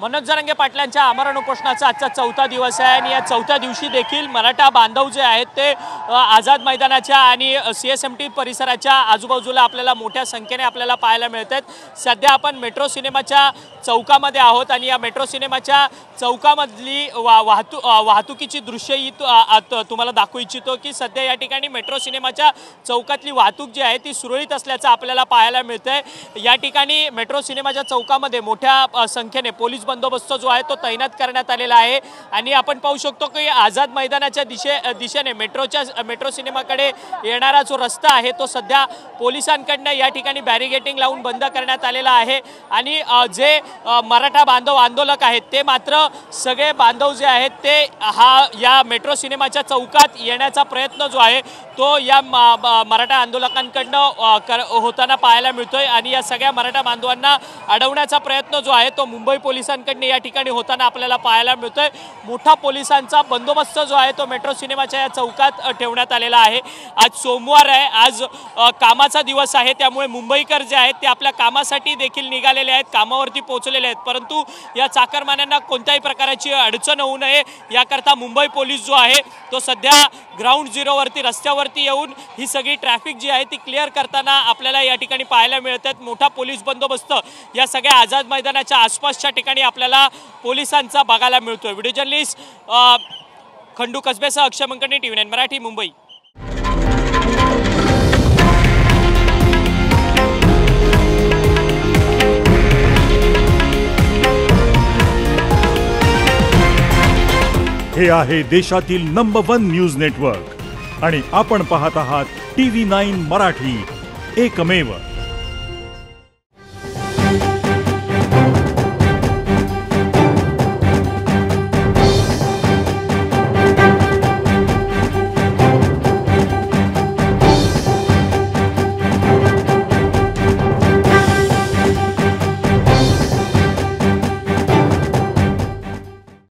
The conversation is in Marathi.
मनोज जरांगे पाटलांच्या आमरण उपोषणाचा आजचा चौथा दिवस आहे आणि या चौथ्या दिवशी देखील मराठा बांधव जे आहेत ते आझाद मैदानाच्या आणि CSMT परिसराच्या आजूबाजूला आपल्याला मोठ्या संख्येने आपल्याला पाहायला मिळतात। सध्या आपण मेट्रो सिनेमाच्या चौकामध्ये आहोत आणि या मेट्रो सिनेमाच्या चौकामधली वाहतुकीची दृश्य तुम्हाला दाखवू इच्छितो की सध्या या ठिकाणी मेट्रो सिनेमाच्या चौकातली वाहतूक जी आहे ती सुरळीत असल्याचं आपल्याला पाहायला मिळतंय। या ठिकाणी मेट्रो सिनेमाच्या चौकामध्ये मोठ्या संख्येने पोलीस बंदोबस्त जो आहे तो तैनात करण्यात आलेला आहे आणि आपण पाहू शकतो की आझाद मैदानाच्या दिशेने मेट्रो सिनेमाकडे येणारा जो रस्ता आहे तो सध्या पोलिसांकडून या ठिकाणी बॅरिगेटिंग लावून बंद करण्यात आलेला आहे आणि जे मराठा बांधव आंदोलक आहेत ते मात्र सगळे बांधव जे आहेत ते या मेट्रो सिनेमाच्या चौकात येण्याचा प्रयत्न जो आहे तो या मराठा आंदोलकांकडून होताना पाहायला मिळतोय आणि या सगळ्या मराठा बांधवांना अडवण्याचा प्रयत्न जो आहे तो मुंबई पोलिसांकडून या ठिकाणी होताना आपल्याला पाहायला मिळतोय। मोठा पोलिसांचा बंदोबस्त जो आहे तो मेट्रो सिनेमाच्या या चौकात ठेवण्यात आलेला आहे। आज सोमवार आहे, आज कामाचा दिवस आहे, त्यामुळे मुंबईकर जे आहेत ते आपल्या कामासाठी देखील निघालेले आहेत, कामावरती पोहोचलेले आहेत, परंतु या चाकरमान्यांना कोणत्याही प्रकारची अडचण होऊ नये याकरता मुंबई पोलीस जो आहे तो सध्या ग्राउंड झिरोवरती रस्त्यावरती येऊन ही सगळी ट्रॅफिक जी आहे ती क्लिअर करताना आपल्याला या ठिकाणी पाहायला मिळतात। मोठा पोलीस बंदोबस्त या सगळ्या आझाद मैदानाच्या आसपासच्या ठिकाणी आपल्याला पोलिसांचा बघायला मिळतोय। व्हिडिओ जर्नलिस्ट खंडू कसबेसह अक्षय मंकणी, TV9 मराठी, मुंबई। हे आहे देशातील नंबर 1 न्यूज नेटवर्क आणि आपण पाहत आहात TV9 मराठी, एकमेव।